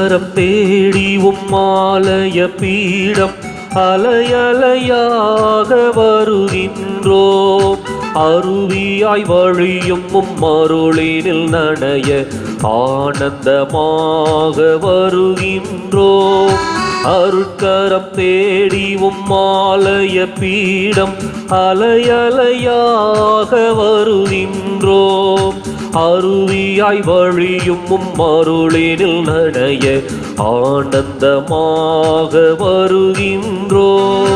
அருட்கரம் தேடி உம்மாலய பீடம் அலையலையாக வருகின்றோம். அருவியாய் வழியும் அருளினில் நனைய ஆனந்தமாக வருகின்றோம். அருட்கரம் தேடி உம்மாலய பீடம் அலையலையாக வருகின்றோம். அருவியாய் வழியும் அருளினில் நனைய ஆனந்தமாக வருகின்றோம்.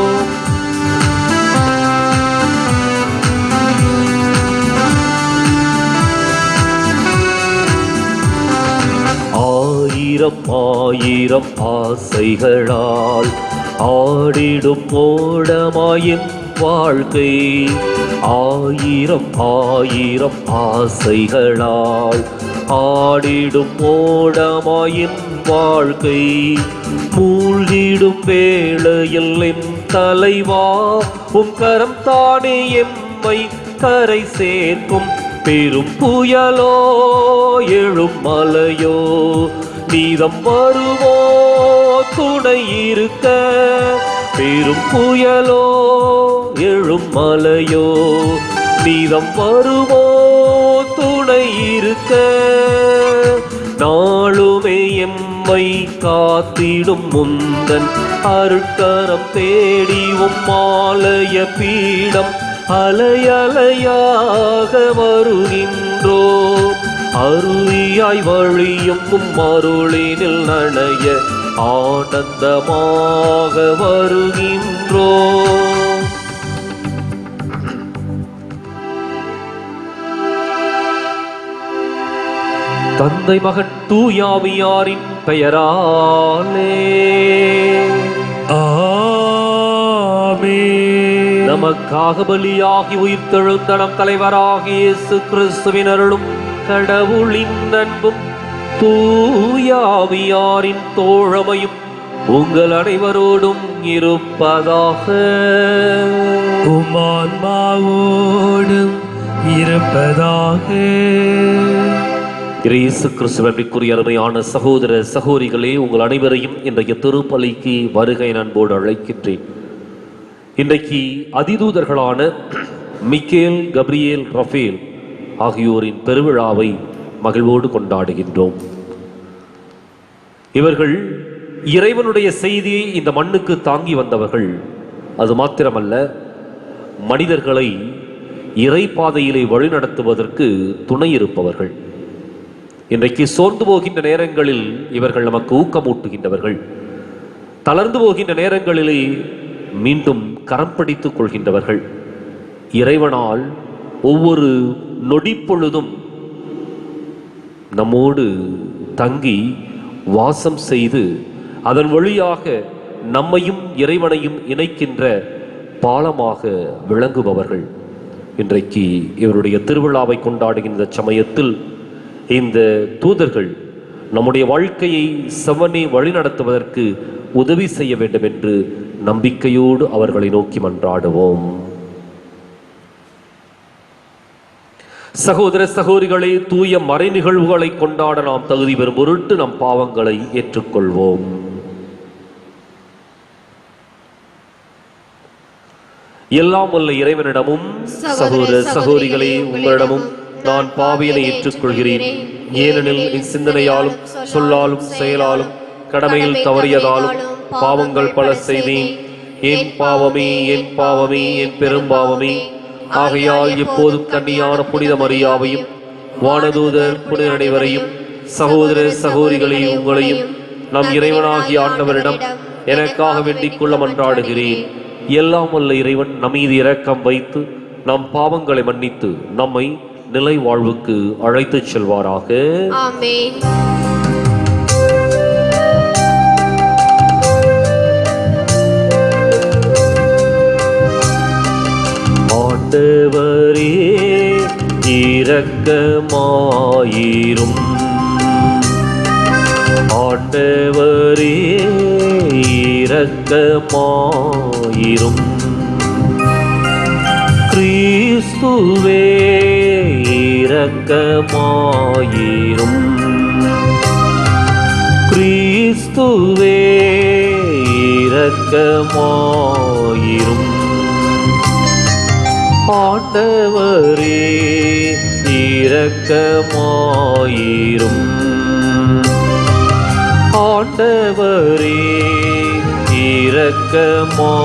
ஆயிரம் ஆயிரம் ஆசைகளால் ஆடிடும் ஓடமாயின் வாழ்க்கை. ஆயிரம் ஆயிரம் ஆசைகளால் ஆடிடும் ஓடமாயின் வாழ்க்கை. மூழ்கிடும் வேளையில் என் தலைவா உம் கரம் தானே எம்மை கரை சேர்க்கும். பெரும் புயலோ எழும் மலையோ நீதம் வருவோ துணை இருக்க. பெரும் புயலோ எழும் மலையோ நீதம் வருவோ துணை இருக்க. நாளுமே எம்மை காத்திடும் முந்தன் அருட்கரம் தேடி உம்மாலய பீடம் அலையலையாக வருகின்றோம். அருவியாய் வழியும் அருளினில் நனைய ஆனந்தமாக வருகின்றோம். தந்தை மகன் தூயாவியாரின் பெயராலே ஆமென். நமக்காக பலியாகி உயிர்த்தெழுந்த நம் தலைவராகிய இயேசு கிறிஸ்துவின் அருளும் கடவுளின் அன்பும் தூயாவியாரின் தோழமையும் உங்கள் அனைவரோடும் இருப்பதாக. உம் ஆன்மாவோடும் இருப்பதாக. இயேசு கிறிஸ்துவிற்குரிய அருமையான சகோதர சகோதரிகளே, உங்கள் அனைவரையும் இன்றைய திருப்பலிக்கு வருகை அன்போடு அழைக்கின்றேன். இன்றைக்கு அதிதூதர்களான மிக்கேல், கப்ரியேல், ரஃபேல் ஆகியோரின் பெருவிழாவை மகிழ்வோடு கொண்டாடுகின்றோம். இவர்கள் இறைவனுடைய செய்தியை இந்த மண்ணுக்கு தாங்கி வந்தவர்கள். அது மாத்திரமல்ல, மனிதர்களை இறை பாதையிலே வழிநடத்துவதற்கு துணை இருப்பவர்கள். இன்றைக்கு சோர்ந்து போகின்ற நேரங்களில் இவர்கள் நமக்கு ஊக்கமூட்டுகின்றவர்கள். தளர்ந்து போகின்ற நேரங்களிலே மீண்டும் கரம் பிடித்துக் கொள்கின்றவர்கள். இறைவனால் ஒவ்வொரு நொடிப்பொழுதும் நம்மோடு தங்கி வாசம் செய்து அதன் வழியாக நம்மையும் இறைவனையும் இணைக்கின்ற பாலமாக விளங்குபவர்கள். இன்றைக்கு இவருடைய திருவிழாவை கொண்டாடுகின்ற சமயத்தில் இந்த தூதர்கள் நம்முடைய வாழ்க்கையை செவ்வனே வழிநடத்துவதற்கு உதவி செய்ய வேண்டும் என்று நம்பிக்கையோடு அவர்களை நோக்கி மன்றாடுவோம். சகோதர சகோதரிகளே, தூய மறை நிகழ்வுகளை கொண்டாட நாம் தகுதி பெறும் பொருட்டு நம் பாவங்களை ஏற்றுக்கொள்வோம். எல்லாம் வல்ல இறைவனிடமும் சகோதர சகோதரிகளே உங்களிடமும் நான் பாவியனை ஏற்றுக்கொள்கிறேன். ஏனெனில் என் சிந்தனையாலும் சொல்லாலும் செயலாலும் கடமையில் தவறியதாலும் பாவங்கள் பல செய்தேன். என் பாவமே, என் பாவமே, என் பெரும்பாவமே. ஆகையால் எப்போதும் கன்னியான புனித மரியாவையும் வானதூதர் புனித அனைவரையும் சகோதர சகோதரிகளே உங்களையும் நம் இறைவனாகிய ஆண்டவரிடம் எனக்காக வேண்டிக் கொள்ள மன்றாடுகிறேன். எல்லாம் வல்ல இறைவன் நம்மீது இரக்கம் வைத்து நம் பாவங்களை மன்னித்து நம்மை நிலை வாழ்வுக்கு அழைத்துச் செல்வாராக. ஆமென். ஆண்டவரே இரக்கமாயிரும். ஆண்டவரே இரக்கமாயிரும். கிறிஸ்துவே இரக்கமாயிரும். கிறிஸ்துவே கிறிஸ்துவே இரக்கமாயிரும். ஆண்டவரே இரக்கமாயிரும். ஆண்டவரே இரக்கமாயிரும்.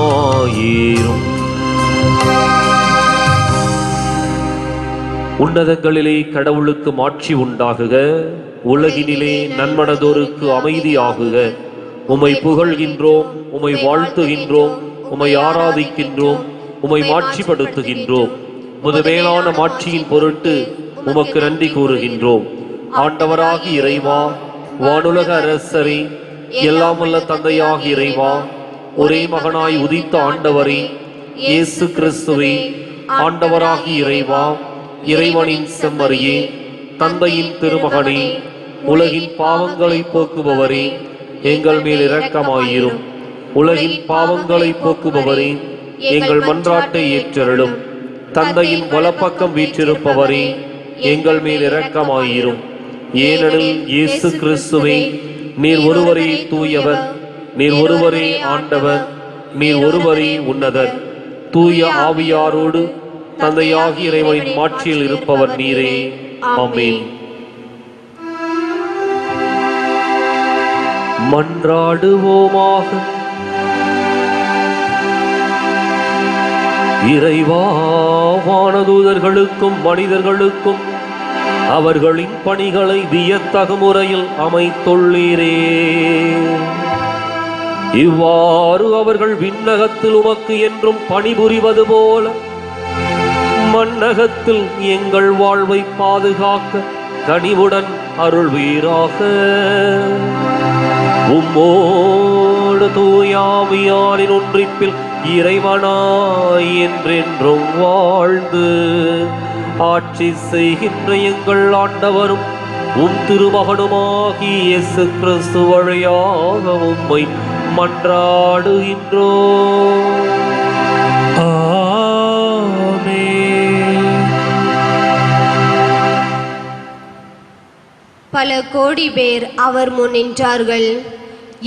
உன்னதங்களிலே கடவுளுக்கு மாட்சி உண்டாகுக, உலகினிலே நன்மனதோருக்கு அமைதியாகுக. உம்மை புகழ்கின்றோம், உம்மை வாழ்த்துகின்றோம், உம்மை ஆராதிக்கின்றோம், உம்மை மாட்சிப்படுத்துகின்றோம். உமது மேலான மாட்சியின் பொருட்டு உமக்கு நன்றி கூறுகின்றோம். ஆண்டவராகி இறைவா, வானுலக அரசரே, எல்லாம் வல்ல தந்தையாகி இறைவா, ஒரே மகனாய் உதித்த ஆண்டவரே இயேசு கிறிஸ்துவே, ஆண்டவராகி இறைவா, இறைவனின் செம்மறியே, தந்தையின் திருமகனே, உலகின் பாவங்களை போக்குபவரே, எங்கள் மேல் இரக்கமாயிரும். உலகின் பாவங்களை போக்குபவரே, எங்கள் மன்றாட்டை ஏற்றருளும். தந்தையின் வலப்பக்கம் வீற்றிருப்பவரே, எங்கள் மேல் இரக்கமாயிரும். ஏனெனில் இயேசு கிறிஸ்துவே, நீர் ஒருவரே தூயவர், நீர் ஒருவரே ஆண்டவர், நீர் ஒருவரே உன்னதர். தூய ஆவியாரோடு தந்தையாகி இறைவனின் மாட்சியில் இருப்பவர் நீரே. ஆமென். மன்றாடுவோமாக. இறைவா, வானதூதர்களுக்கும் மனிதர்களுக்கும் அவர்களின் பணிகளை வியத்தகு முறையில் அமைத்துள்ளீரே. இவ்வாறு அவர்கள் விண்ணகத்தில் உமக்கு என்றும் பணிபுரிவது போல மண்ணகத்தில் எங்கள் வாழ்வை பாதுகாக்க கனிவுடன் அருள்வீராக. உம்மோடு தூயாவியாரின் ஒன்றிப்பில் இறைவனாய் என்றென்றும் வாழ்ந்து ஆட்சி செய்கின்ற எங்கள் ஆண்டவரும் உம் திருமகனுமாகி இயேசு கிறிஸ்து வழியாக உம்மை மன்றாடுகின்றோம். பல கோடி பேர் அவர் முன் நின்றார்கள்.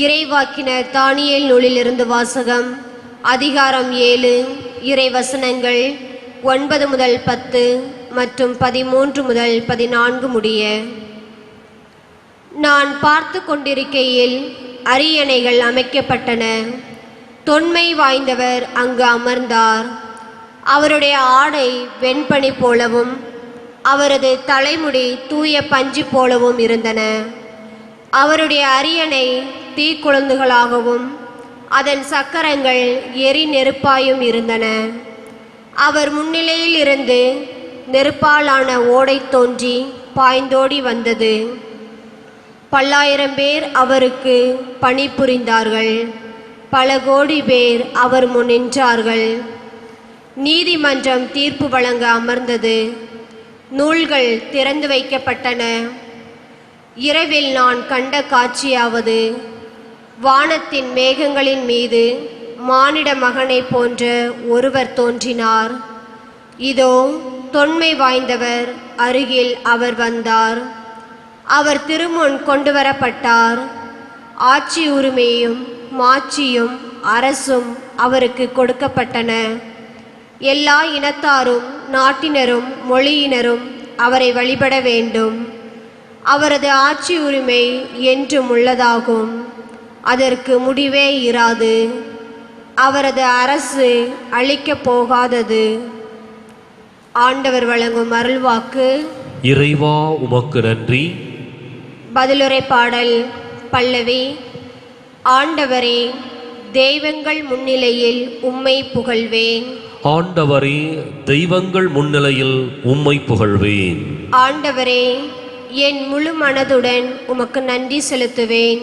இறைவாக்கினர் தானியேல் நூலிலிருந்து வாசகம். அதிகாரம் 7, இறைவசனங்கள் 9 முதல் 10 மற்றும் 13 முதல் 14 முடிய. நான் பார்த்து கொண்டிருக்கையில் அரியணைகள் அமைக்கப்பட்டன. தொன்மை வாய்ந்தவர் அங்கு அமர்ந்தார். அவருடைய ஆடை வெண்பனி போலவும் அவரது தலைமுடி தூய பஞ்சு போலவும் இருந்தன. அவருடைய அரியணை தீக்குழந்துகளாகவும் அதன் சக்கரங்கள் எரி நெருப்பாயும் இருந்தன. அவர் முன்னிலையில் இருந்து நெருப்பாலான ஓடை தோன்றி பாய்ந்தோடி வந்தது. பல்லாயிரம் பேர் அவருக்கு பணிபுரிந்தார்கள். பல கோடி பேர் அவர் முன் நின்றார்கள். நீதிமன்றம் தீர்ப்பு வழங்க அமர்ந்தது. நூல்கள் திறந்து வைக்கப்பட்டன. இரவில் நான் கண்ட காட்சியாவது, வானத்தின் மேகங்களின் மீது மானிட மகனை போன்ற ஒருவர் தோன்றினார். இதோ தொன்மை வாய்ந்தவர் அருகில் அவர் வந்தார். அவர் திருமுன் கொண்டு வரப்பட்டார். ஆட்சி உரிமையும் மாட்சியும் அரசும் அவருக்கு கொடுக்கப்பட்டன. எல்லா இனத்தாரும் நாட்டினரும் மொழியினரும் அவரை வழிபட வேண்டும். அவரது ஆட்சி உரிமை என்றும் உள்ளதாகும். அதற்கு முடிவே இராது. அவரது அரசு அழிக்கப் போகாதது. ஆண்டவர் வழங்கும் அருள்வாக்கு. இறைவா, உமக்கு நன்றி. பதிலுரை பாடல். பல்லவி. ஆண்டவரே, தெய்வங்கள் முன்னிலையில் உம்மை புகழ்வேன். ஆண்டவரே, தெய்வங்கள் முன்னிலையில் உம்மை புகழ்வேன். ஆண்டவரே, என் முழு மனதுடன் உமக்கு நன்றி செலுத்துவேன்.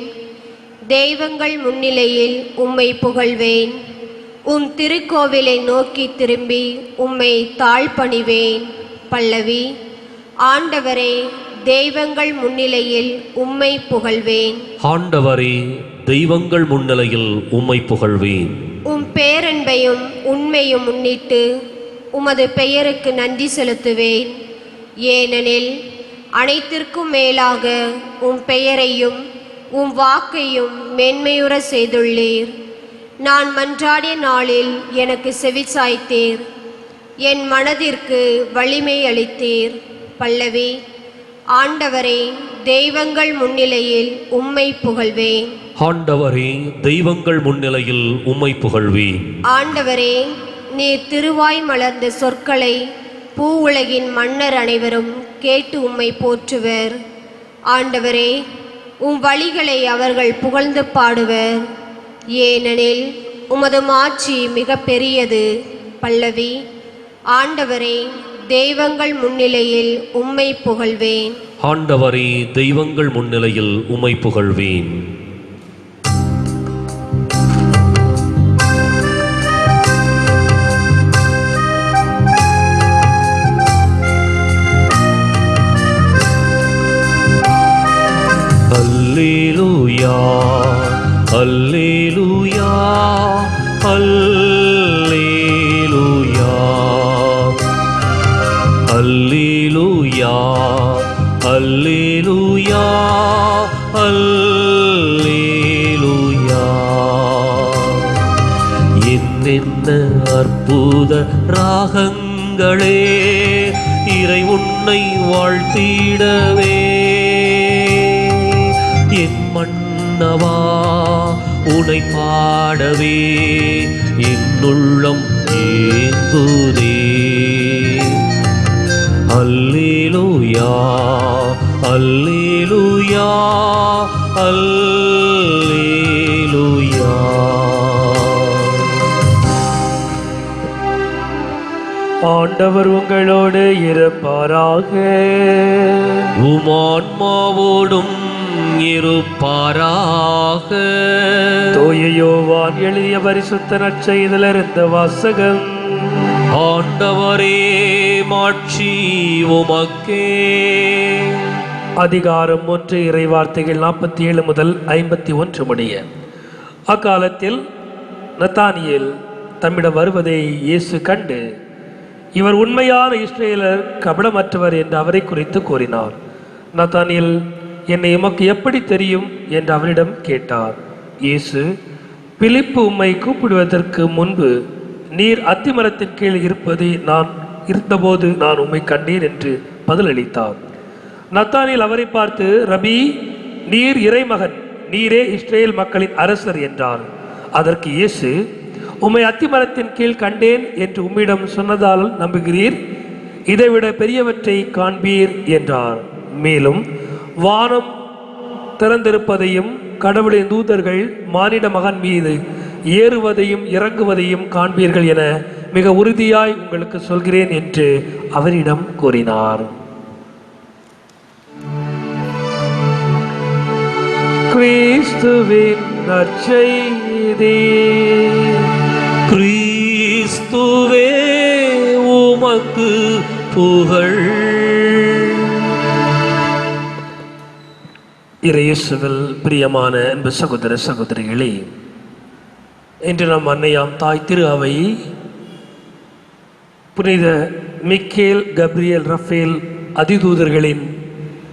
தெய்வங்கள் முன்னிலையில் உம்மை புகழ்வேன். உம் திருக்கோவிலை நோக்கி திரும்பி உம்மை தாழ்பணிவேன். பல்லவி. ஆண்டவரே, தெய்வங்கள் முன்னிலையில் உம்மை புகழ்வேன். ஆண்டவரே, தெய்வங்கள் முன்னிலையில் உம்மை புகழ்வேன். உம் பேரன்பையும் உண்மையும் முன்னிட்டு உமது பெயருக்கு நன்றி செலுத்துவேன். ஏனெனில் அனைத்திற்கும் மேலாக உம் பெயரையும் உம் வாக்கையும் மென்மையுற செய்துள்ளீர். நான் மன்றாடிய நாளில் எனக்கு செவிசாய்த்தீர். என் மனதிற்கு வலிமை அளித்தீர். பல்லவி. ஆண்டவரே, தெய்வங்கள் முன்னிலையில் உம்மை புகழ்வேன். ஆண்டவரே, தெய்வங்கள் முன்னிலையில் உம்மை புகழ்வேன். ஆண்டவரே, நீர் திருவாய் மலர்ந்த சொற்களை பூ உலகின் மன்னர் அனைவரும் கேட்டு உம்மை போற்றுவர். ஆண்டவரே, உம் வழிகளை அவர்கள் புகழ்ந்து பாடுவர். ஏனெனில் உமது மாட்சி மிக பெரியது. பல்லவி. ஆண்டவரே, தெய்வங்கள் முன்னிலையில் உம்மை புகழ்வேன். ஆண்டவரே, தெய்வங்கள் முன்னிலையில் உம்மை புகழ்வேன். அல்லேலூயா, அல்லேலூயா, அல்லேலூயா, அல்லேலூயா, அல்லேலூயா, அல்லேலூயா. என்னென்ன அற்புத ராகங்களே இறை உன்னை வாழ்த்திடவே. என் மன்னவா, உனை பாடவே என் உள்ளம் ஏங்குதே. அல்லேலூயா, அல்லேலூயா, அல்லேலூயா. ஆண்டவர் உங்களோடு இருப்பாராக. உம் ஆன்மாவோடும் இருப்பாராக. தூய யோவான் எழுதிய பரிசுத்த நற்செய்தியிலிருந்து வாசகம். ஆண்டவரே, மாட்சி உமக்கே. அதிகாரம் 1 இறைவார்த்தைகள் 47 முதல் 51 முடிய. அக்காலத்தில் நத்தானியேல் தம்மிடம் வருவதை இயேசு கண்டு, இவர் உண்மையான இஸ்ரேலர், கபடமற்றவர் என்று அவரை குறித்து கூறினார். நத்தானியேல், என்னை உமக்கு எப்படி தெரியும் என்று அவரிடம் கேட்டார். இயேசு, பிலிப்பு உம்மை கூப்பிடுவதற்கு முன்பு நீர் அத்திமரத்தின் கீழ் இருந்தபோது நான் உம்மை கண்டேன் என்று பதிலளித்தார். நத்தானியேல் அவரை பார்த்து, ரபி, நீர் இறைமகன், நீரே இஸ்ரேல் மக்களின் அரசர் என்றார். அதற்கு இயேசு, உம்மை அத்திமரத்தின் கீழ் கண்டேன் என்று உம்மிடம் சொன்னதால் நம்புகிறீர்? இதைவிட பெரியவற்றை காண்பீர் என்றார். மேலும் வானம் திறந்திருப்பதையும் கடவுளின் தூதர்கள் மானிட மகன் மீது ஏறுவதையும் இறங்குவதையும் காண்பீர்கள் என மிக உறுதியாய் உங்களுக்கு சொல்கிறேன் என்று அவரிடம் கூறினார். கிறிஸ்துவின் நற்செய்தி. கிறிஸ்துவே, உமக்கு புகழ். இயேசுவில் பிரியமான அன்பு சகோதர சகோதரிகளே, இன்று நம் அன்னையாம் தாய் திரு அவை புனித மிக்கேல், கப்ரியேல், ரஃபேல் அதிதூதர்களின்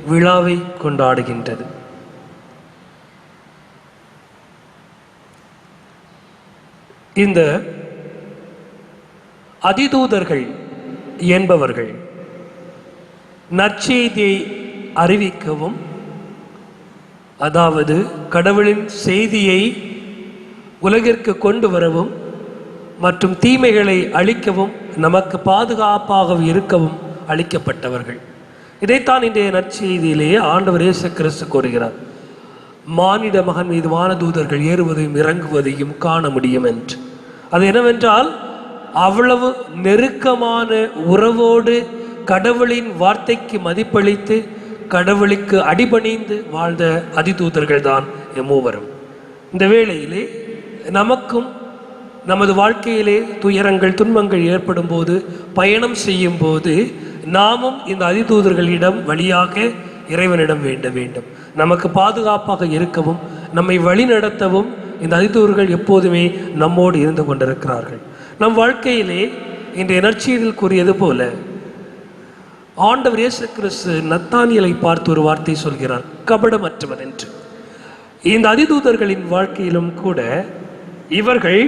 விழாவை கொண்டாடுகின்றது. இந்த அதிதூதர்கள் என்பவர்கள் நற்செய்தியை அறிவிக்கவும், அதாவது கடவுளின் செய்தியை உலகிற்கு கொண்டு வரவும் மற்றும் தீமைகளை அழிக்கவும் நமக்கு பாதுகாப்பாக இருக்கவும் அளிக்கப்பட்டவர்கள். இதைத்தான் இன்றைய நற்செய்தியிலேயே ஆண்டவர் இயேசு கிறிஸ்து கூறுகிறார். மானிட மகன் மீது வானதூதர்கள் ஏறுவதையும் இறங்குவதையும் காண முடியும் என்று. அது என்னவென்றால், அவ்வளவு நெருக்கமான உறவோடு கடவுளின் வார்த்தைக்கு மதிப்பளித்து கடவுளுக்கு அடிபணிந்து வாழ்ந்த அதிதூதர்கள் தான் மூவரும். இந்த வேளையிலே நமக்கும் நமது வாழ்க்கையிலே துயரங்கள், துன்பங்கள் ஏற்படும் போது, பயணம் செய்யும் போது நாமும் இந்த அதிதூதர்களிடம் வழியாக இறைவனிடம் வேண்ட வேண்டும். நமக்கு பாதுகாப்பாக இருக்கவும், நம்மை வழி நடத்தவும் இந்த அதிதூதர்கள் எப்போதுமே நம்மோடு இருந்து கொண்டிருக்கிறார்கள். நம் வாழ்க்கையிலே இன்றைய நற்செய்தியில் கூறியது போல ஆண்டவர் இயேசு கிறிஸ்து நத்தானியேலை பார்த்து ஒரு வார்த்தை சொல்கிறார், கபடமற்றவர் என்று. இந்த அதிதூதர்களின் வாழ்க்கையிலும் கூட இவர்கள்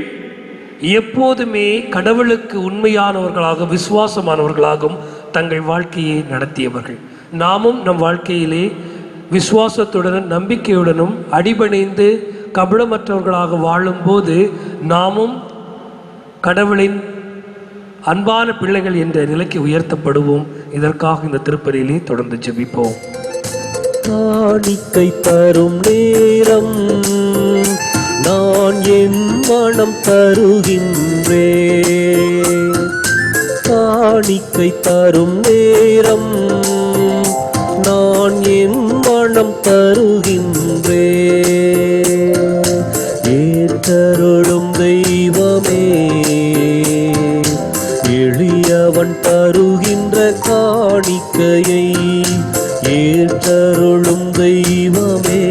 எப்போதுமே கடவுளுக்கு உண்மையானவர்களாக விசுவாசமானவர்களாகவும் தங்கள் வாழ்க்கையை நடத்தியவர்கள். நாமும் நம் வாழ்க்கையிலே விசுவாசத்துடனும் நம்பிக்கையுடனும் அடிபணிந்து கபடமற்றவர்களாக வாழும்போது நாமும் கடவுளின் அன்பான பிள்ளைகள் என்ற நிலைக்கு உயர்த்தப்படுவோம். இதற்காக இந்த திருப்பலியிலே தொடர்ந்து ஜெபிப்போம். காணிக்கை தரும் நேரம் நான் என் மனம் தருகின்றேன். காணிக்கை தரும் நேரம் நான் என் மனம் தருகின்றேன். ஏற்றருளும் தெய்வமே, எளியவன் தருகின்ற காணிக்கையை ஏற்றருளும் தெய்வமே,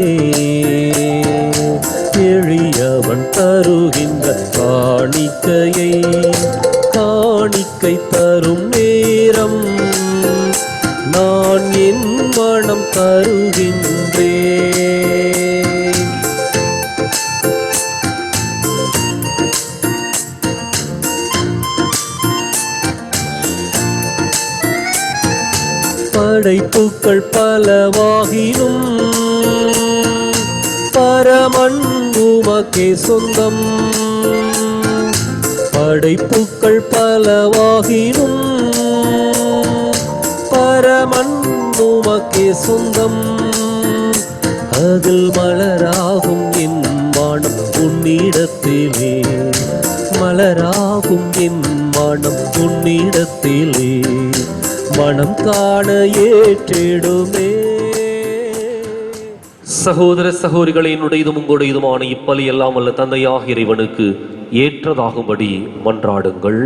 எளியவன் தருகின்ற காணிக்கையை. காணிக்கை தரும் நேரம் நான் என் மனம் தருகின்றேன். படைப்புக்கள் பலவாகினும் பரமன் உமக்கே சொந்தம். படைப்புக்கள் பலவாகினும் பரமன் உமக்கே சொந்தம். அதில் மலராகும் என் வானம் உன்னிடத்திலே, மலராகும் என் வானம் உன்னிடத்திலே மனம் காண ஏற்றிடுமே. சகோதர சகோதரிகளே, என்னுடையதும் உங்களுடையதுமான இப்பலி எல்லாம் வல்ல தந்தையாக இறைவனுக்கு ஏற்றதாகும்படி மன்றாடுங்கள்.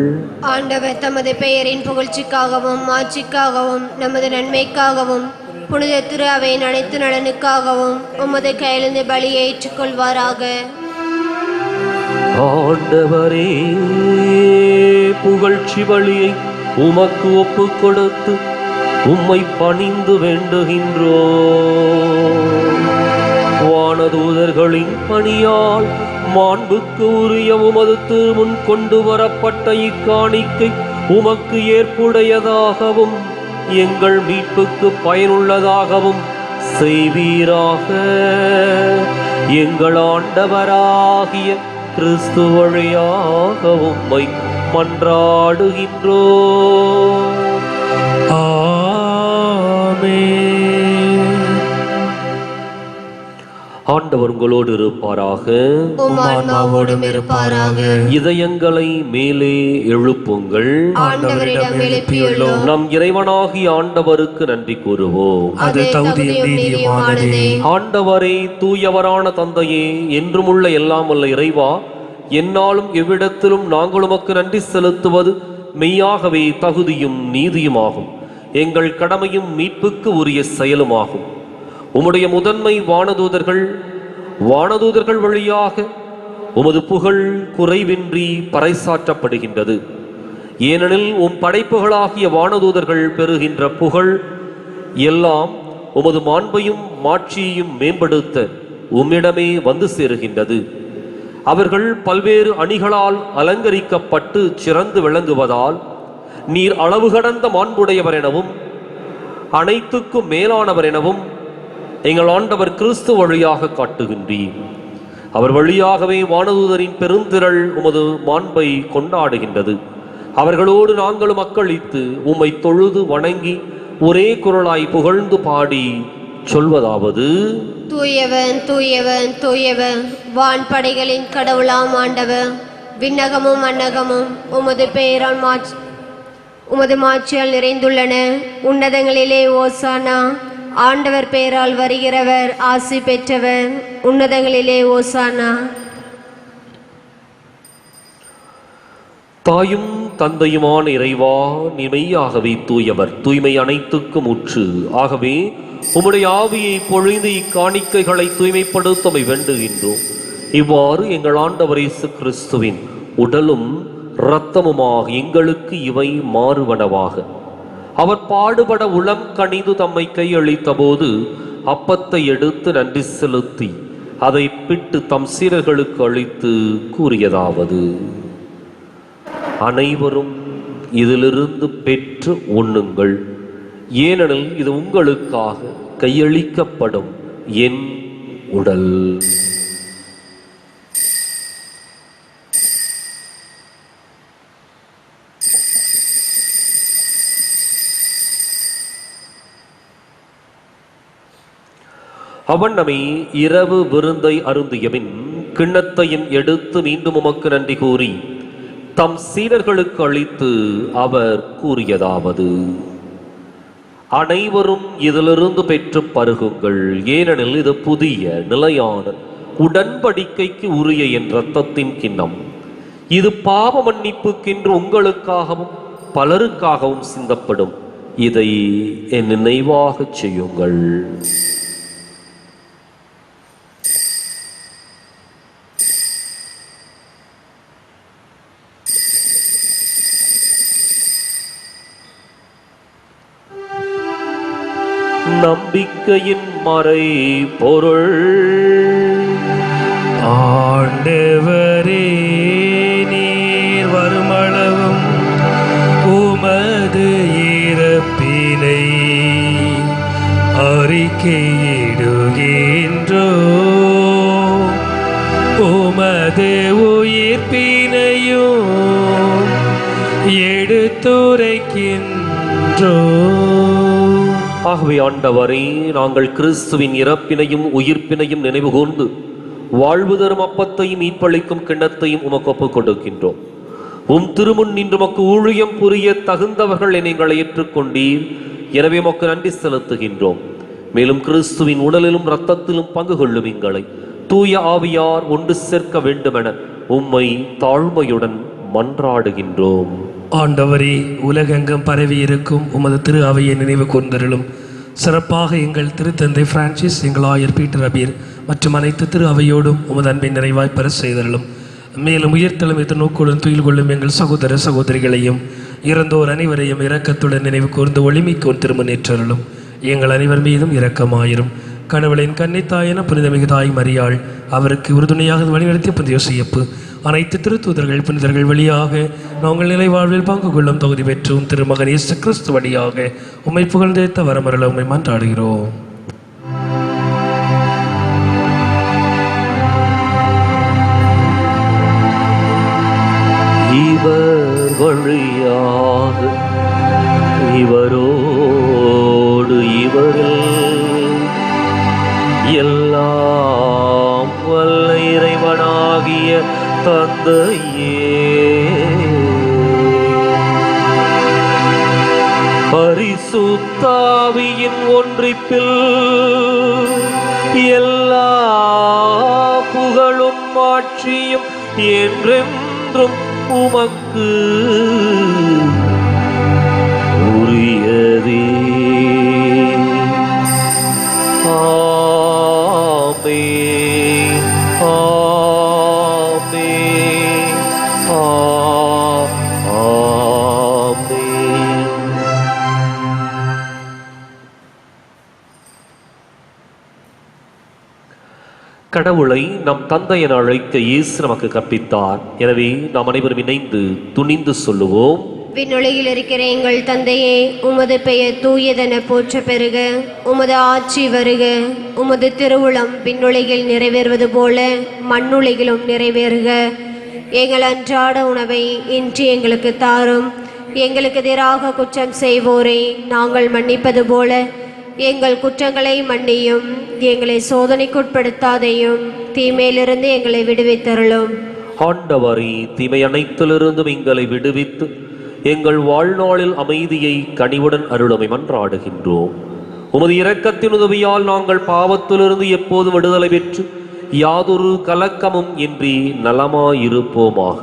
ஆண்டவர் தமது பெயரின் புகழ்ச்சிக்காகவும் மாட்சிக்காகவும் நமது நன்மைக்காகவும் புனித திரு அவையின் அனைத்து நலனுக்காகவும் உமது கையிலிருந்து பலியை ஏற்றுக்கொள்வாராக. ஆண்டவரே, புகழ்ச்சி பலியை உமக்கு ஒப்பு கொடுத்து உம்மை பணிந்து வேண்டுகின்றோ. வானதூதர்களின் பணியால் மாண்புக்கு உரிய உமது திருமுன் கொண்டு வரப்பட்ட இக்காணிக்கை உமக்கு ஏற்புடையதாகவும் எங்கள் மீட்புக்கு பயனுள்ளதாகவும் செய்வீராக. எங்கள் ஆண்டவராகிய கிறிஸ்து வழியாக உம்மை மன்றாடுகின்றோ. ஆண்டவர் உங்களோடு இருப்பாராக. உம் ஆன்மாவோடும் இருப்பாராக. இதயங்களை மேலே எழுப்புங்கள். ஆண்டவரிடம் எழுப்பியுள்ளோம். நம் இறைவனாகிய ஆண்டவருக்கு நன்றி கூறுவோம். அது தகுதியும் நீதியுமானதே. ஆண்டவரே, தூயவரான தந்தையே, என்றுமுள்ள எல்லாம் வல்ல இறைவா, என்னாலும் எவ்விடத்திலும் நாங்கள் உமக்கு நன்றி செலுத்துவது மெய்யாகவே தகுதியும் நீதியுமாகும். எங்கள் கடமையும் மீட்புக்கு உரிய செயலுமாகும். உம்முடைய முதன்மை வானதூதர்கள் வழியாக உமது புகழ் குறைவின்றி பறைசாற்றப்படுகின்றது. ஏனெனில் உம் படைப்புகளாகிய வானதூதர்கள் பெறுகின்ற புகழ் எல்லாம் உமது மாண்பையும் மாட்சியையும் மேம்படுத்த உம்மிடமே வந்து சேருகின்றது. அவர்கள் பல்வேறு அணிகளால் அலங்கரிக்கப்பட்டு சிறந்து விளங்குவதால் நீர் அளவு கடந்த மாண்புடையவர் எனவும் அனைத்துக்கும் மேலானவர் எனவும் எங்கள் ஆண்டவர் கிறிஸ்து வழியாக காட்டுகின்றீர். அவர் வழியாகவே வானதூதரின் பெருந்திரள் உமது மாண்பை கொண்டாடுகின்றது. அவர்களோடு நாங்களும் அக்களித்து உம்மை தொழுது வணங்கி ஒரே குரலாய் புகழ்ந்து பாடி சொல்வதாவது: தூயவன் தூயவன் தூயவன், வான்படைகளின் கடவுளாம் ஆண்டவர். விண்ணகமும் மண்ணகமும் உமது மாட்சியால் நிறைந்துள்ளன. உன்னதங்களிலே ஓசானா. ஆண்டவர் பெயரால் வருகிறவர் ஆசி பெற்றவர். உன்னதங்களிலே ஓசானா. தாயும் தந்தையுமான இறைவா, நீ மெய்யாகவே தூயவர், தூய்மை அனைத்துக்கும் ஊற்று. ஆகவே உம்முடைய ஆவியை பொழிந்து இக்காணிக்கைகளை தூய்மைப்படுத்தமை வேண்டுகின்றோம். இவ்வாறு எங்கள் ஆண்டவர் இயேசு கிறிஸ்துவின் உடலும் இரத்தமுமாக எங்களுக்கு இவை மாறுவனவாக. அவர் பாடுபட உளம் கனிந்து தம்மை கையளித்த போது அப்பத்தை எடுத்து நன்றி செலுத்தி அதை பிட்டு தம் சீடர்களுக்கு அளித்து கூறியதாவது: அனைவரும் இதிலிருந்து பெற்று உண்ணுங்கள், ஏனெனில் இது உங்களுக்காக கையளிக்கப்படும் என் உடல். அவனமே இரவு விருந்தை அருந்தியபின் கிண்ணத்தையும் எடுத்து மீண்டும் உமக்கு நன்றி கூறி தம் சீடர்களுக்கு அளித்து அவர் கூறியதாவது: அனைவரும் இதிலிருந்து பெற்று பருகுங்கள், ஏனெனில் இது புதிய நிலையான உடன்படிக்கைக்கு உரிய என் இரத்தத்தின் கிண்ணம். இது பாவ மன்னிப்புக்கென்று உங்களுக்காகவும் பலருக்காகவும் சிந்தப்படும். இதை என் நினைவாக செய்யுங்கள். நம்பிக்கையின் மறை பொருள். ஆண்டவரே, நீர் வருமளவும் உமது இறப்பினை அறிக்கையிடுகின்றோ, உமது உயிர்ப்பினையும் எடுத்துரைக்கின்றோ. ஆகவே ஆண்டவரே, நாங்கள் கிறிஸ்துவின் இறப்பினையும் உயிர்ப்பினையும் நினைவு கூர்ந்து வாழ்வு தரும் அப்பத்தையும் மீட்பளிக்கும் கிண்ணத்தையும் உமக்கு ஒப்புக் கொடுக்கின்றோம். திருமுன் நின்று உமக்கு ஊழியம் புரிய தகுந்தவர்கள் எங்களை ஏற்றுக்கொண்டீர். எனவே உமக்கு நன்றி செலுத்துகின்றோம். மேலும் கிறிஸ்துவின் உடலிலும் இரத்தத்திலும் பங்கு கொள்ளும் எங்களை தூய ஆவியார் ஒன்று சேர்க்க வேண்டுமென உம்மை தாழ்மையுடன் மன்றாடுகின்றோம். ஆண்டவரே, உலகெங்கும் பரவி இருக்கும் உமது திரு அவையை நினைவு கூர்ந்தருளும். சிறப்பாக எங்கள் திருத்தந்தை பிரான்சிஸ், எங்கள் ஆயர் பீட்டர் அபீர் மற்றும் அனைத்து திரு அவையோடும் உமது அன்பின் நிறைவாய் பெற செய்தருளும். மேலும் உயிர்த்தலும் எதிர்நோக்குடன் துயில் கொள்ளும் எங்கள் சகோதர சகோதரிகளையும் இறந்தோர் அனைவரையும் இரக்கத்துடன் நினைவு கூர்ந்து ஒளிமிக்கோன் திருமணேற்றருளும். எங்கள் அனைவர் மீதும் இரக்கமாயிரும். கடவுளின் கன்னித்தாயன புனிதமிகு தாய் மரியாள், அவருக்கு உறுதுணையாக வழிநடத்திய புனித யோசேப்பு, அனைத்து திருத்தூதர்கள் புனிதர்கள் வழியாக நாங்கள் நிலை வாழ்வில் பங்கு கொள்ளும் தகுதி பெற்றும் திருமகன் இயேசு கிறிஸ்து வழியாக உம்மை புகழ்ந்தேத்த வரமருள உம்மை மன்றாடுகிறோம். இவர் வழியாக இவரோடு இவரில் எல்லாம் வல்ல இறைவனாகிய தந்தையே, பரிசுத்தாவியின் ஒன்றிப்பில் எல்லா புகழும் மாட்சியும் என்றென்றும் உமக்கு உரியதே. ஆமென், ஆமென், ஆமென். கடவுளை நம் தந்தை என அழைக்க இயேசு நமக்கு கற்பித்தார். எனவே நாம் அனைவரும் இணைந்து துணிந்து சொல்லுவோம்: விண்ணுலகில் இருக்கிற எங்கள் தந்தையே, உமது பெயர் தூயதென போற்ற பெறுக. உமது ஆட்சி வருக. உமது திருவுளம் விண்ணுலகில் நிறைவேறுவது போல மண்ணுலகிலும் நிறைவேறுக. எங்கள் அன்றாட உணவை இன்று எங்களுக்கு தாரும். எங்களுக்கு எதிராக குற்றம் செய்வோரை நாங்கள் மன்னிப்பது போல எங்கள் குற்றங்களை மன்னியும். எங்களை சோதனைக்குட்படுத்தாதையும், தீமையிலிருந்து எங்களை விடுவித்தருளும். ஆண்டவரே, தீமை அனைத்திலிருந்தும் எங்களை விடுவித்து எங்கள் வாழ்நாளில் அமைதியை கனிவுடன் அருளுமை மன்றாடுகின்றோம். உமது இரக்கத்தின் உதவியால் நாங்கள் பாவத்திலிருந்து எப்போதும் விடுதலை பெற்று யாதொரு கலக்கமும் இன்றி நலமாயிருப்போமாக.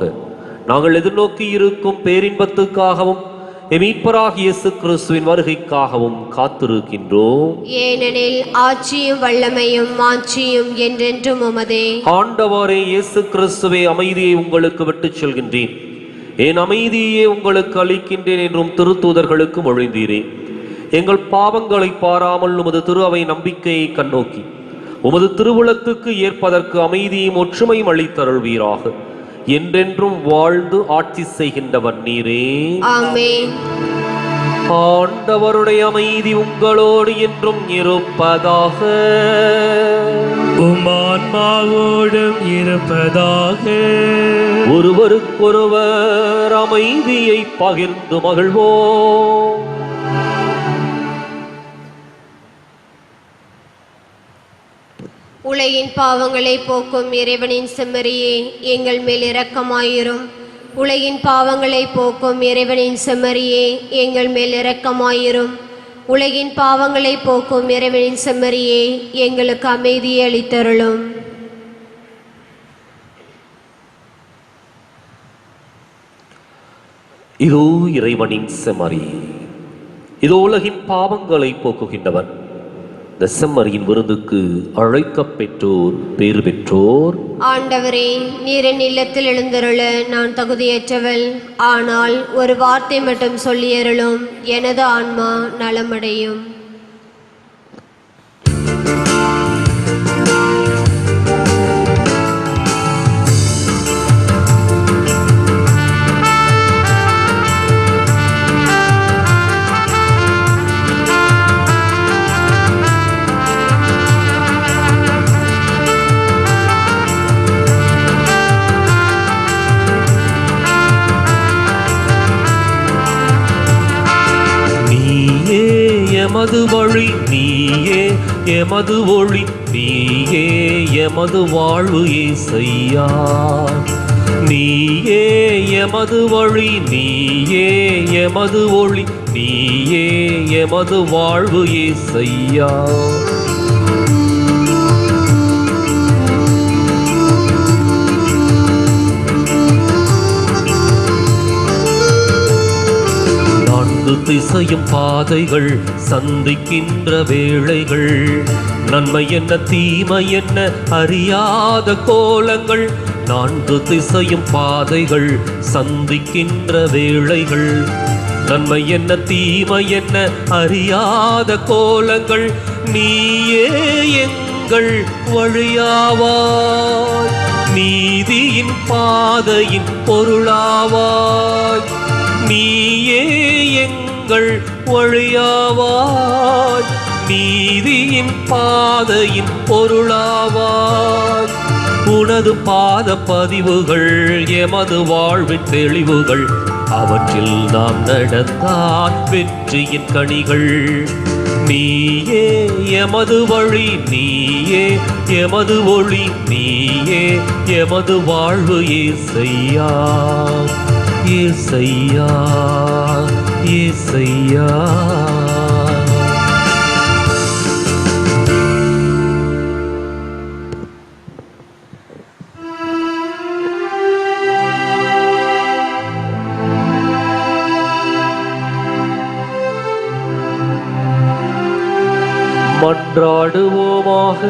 நாங்கள் எதிர்நோக்கி இருக்கும் பேரின்பத்துக்காகவும் மீட்பராகிய இயேசு கிறிஸ்துவின் வருகைக்காகவும் காத்திருக்கின்றோம். ஏனெனில் ஆட்சியும் வல்லமையும் மாட்சியும் என்றென்றும் உமதே. ஆண்டவரே இயேசு கிறிஸ்துவே, அமைதியை உங்களுக்கு விட்டுச் செல்கின்றேன், என் அமைதியே உங்களுக்கு அளிக்கின்றேன் என்றும் திருத்தூதர்களுக்கு மொழிந்தீரே. எங்கள் பாவங்களை பாராமல் உமது திரு அவை நம்பிக்கையை கண்ணோக்கி உமது திருவுளத்துக்கு ஏற்பதற்கு அமைதியும் ஒற்றுமையும் அளித்தருள்வீராக. என்றென்றும் வாழ்ந்து ஆட்சி செய்கின்றவர் நீரே. ஆமென். ஆண்டவருடைய அமைதி உங்களோடு என்றும் இருப்பதாக. உமான்மாவோடும் இருப்பதாக. ஒருவருக்கொருவர் அமைதியை பகிர்ந்து மகிழ்வோம். உலகின் பாவங்களை போக்கும் இறைவனின் செம்மறியே, எங்கள் மேல் இரக்கமாயிரும். உலகின் பாவங்களை போக்கும் இறைவனின் செம்மறியே, எங்கள் மேல் இரக்கமாயிரும். உலகின் பாவங்களை போக்கும் இறைவனின் செம்மறியே, எங்களுக்கு அமைதியை அளித்தருளும். இதோ இறைவனின் செம்மறி, இதோ உலகின் பாவங்களை போக்குகின்றவர். இந்த செம்மறியின் விருந்துக்கு அழைக்கப் பெற்றோர் பேறு பெற்றோர். ஆண்டவரே, நீர் என் இல்லத்தில் எழுந்தருள நான் தகுதியற்றவள். ஆனால் ஒரு வார்த்தை மட்டும் சொல்லியருளும், எனது ஆன்மா நலமடையும். எமது வழி நீயே, எமது ஒளி நீயே, எமது வாழ்வு இயேசையா. நீயே எமது வழி நீயே, எமது ஒளி நீயே, எமது வாழ்வு இயேசையா. திசையும் பாதைகள் சந்திக்கின்ற வேளைகள், நன்மை என்ன தீமை என்ன அறியாத கோலங்கள். நான்கு திசையும் பாதைகள் சந்திக்கின்ற வேளைகள், நன்மை என்ன தீமை என்ன அறியாத கோலங்கள். நீயே எங்கள் வழியாவாய், நீதியின் பாதையின் பொருளாவாய். நீயே எங்கள் வழியாவாய், நீதியின் பாதையின் பொருளாவாய். உனது பாத பதிவுகள் எமது வாழ்வின் தெளிவுகள், அவற்றில் நாம் நடந்தால் வெற்றியின் கனிகள். நீயே எமது வழி நீயே, எமது ஒளி நீயே, எமது வாழ்வு இயேசையா. இயேசையா, இயேசையா. மன்றாடுவோமாக.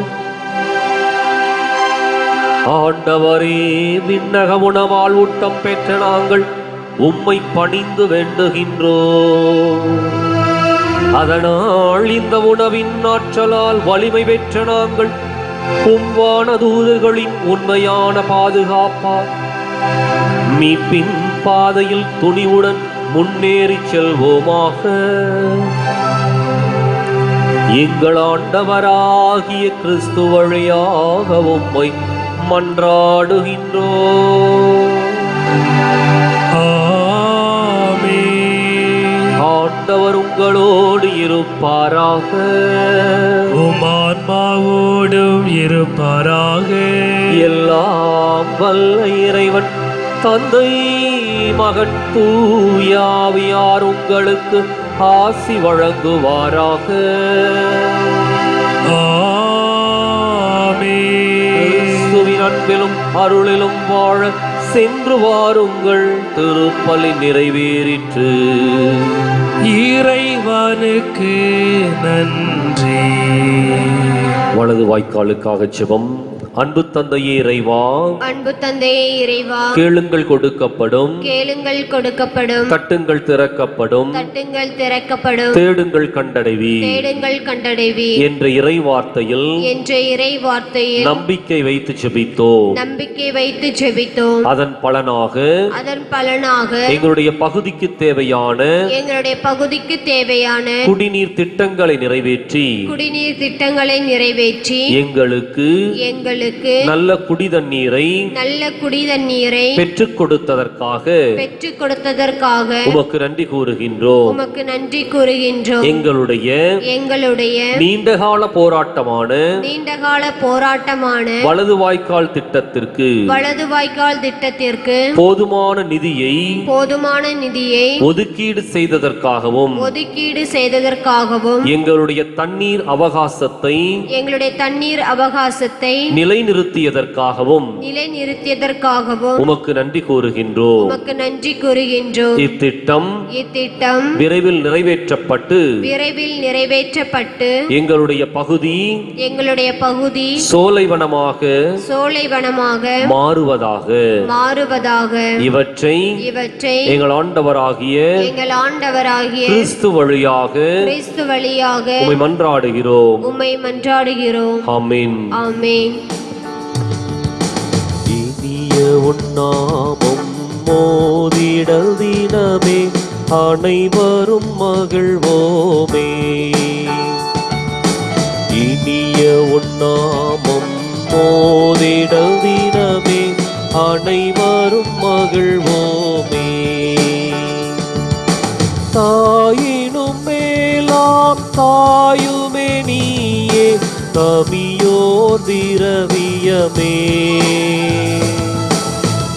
ஆண்டவரே, விண்ணக உணவால் ஊட்டம் பெற்ற நாங்கள் உம்மை பணிந்து வேண்டுகின்றோம். அதனால் இந்த உணவின் ஆற்றலால் வலிமை பெற்ற நாங்கள் உம்வான தூதர்களின் உண்மையான பாதுகாப்பால் மீட்பின் பாதையில் துணிவுடன் முன்னேறிச் செல்வோமாக. எங்கள் ஆண்டவராகிய கிறிஸ்து வழியாக உம்மை மன்றாடுகின்றோம். ஆண்டவர் உங்களோடு இருப்பாராக. உமான்மாவோடும் இருப்பாராக. எல்லாம் வல்ல இறைவன் தந்தை மகன் தூயாவியார் உங்களுக்கு ஆசி வழங்குவாராக. கிறிஸ்துவின் அன்பிலும் அருளிலும் வாழ சென்று வாருங்கள். திருப்பலி நிறைவேறிற்று. இறைவனுக்கு நன்றி. வலது வாய்க்காலுக்காக ஜெபம். அன்பு தந்தையே இறைவா, அன்பு தந்தையே இறைவா, கேளுங்கள் கொடுக்கப்படும், கேளுங்கள் கொடுக்கப்படும், தட்டுங்கள் திறக்கப்படும், தட்டுங்கள் திறக்கப்படும், தேடுங்கள் கண்டடைவீர் தேடுங்கள் கண்டடைவீர் என்ற இறை வார்த்தையில் என்ற இறை வார்த்தையில் நம்பிக்கை வைத்து ஜெபித்தோம். நம்பிக்கை வைத்து ஜெபித்தோம். அதன் பலனாக எங்களுடைய பகுதிக்கு தேவையான குடிநீர் திட்டங்களை நிறைவேற்றி எங்களுக்கு நல்ல குடிதண்ணீரை பெற்றுக் கொடுத்ததற்காக உமக்கு நன்றி கூறுகின்றோம். எங்களுடைய நீண்டகால போராட்டமான வலது வாய்க்கால் திட்டத்திற்கு போதுமான நிதியை ஒதுக்கீடு செய்ததற்காகவும் எங்களுடைய தண்ணீர் அவகாசத்தை நிலைநிறுத்தியதற்காகவும் உமக்கு நன்றி கூறுகின்றோம். இத்திட்டம் விரைவில் நிறைவேற்றப்பட்டு எங்களுடைய பகுதி சோலைவனமாக மாறுவதாக இவற்றை எங்கள் ஆண்டவராகிய கிறிஸ்து வழியாக உம்மை மன்றாடுகிறோம். ஆமென். இனிய உன்னாமம் மோதிடல் தினமே அனைவரும் மகிழ்வோமே. இனிய உன்னாமம் மோதிடல் தினமே அனைவரும் மகிழ்வோமே. தாயினும் மேலாம் தாயுமே நீயே கவியோர் திரவியமே.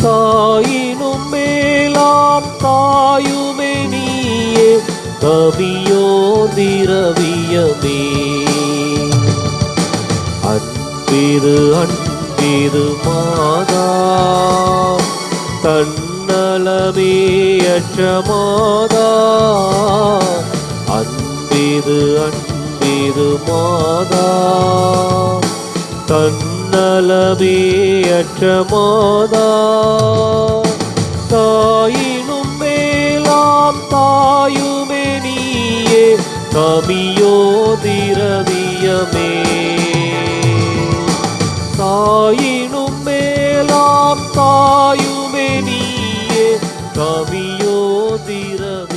தாயினும் மேலாம் தாயுமே நீயே கவியோர் திரவியமே. அன்பிது மாதா தன்னலமே அற்ற மாதா. அன்பிது மாதா தன்னலமே அற்ற மாதா. தாயினும் மேலாம் தாயுமே நீயே கவியோ திரவியமே. தாயினும் மேலாம் தாயுமே நீயே கவியோ திரவியமே.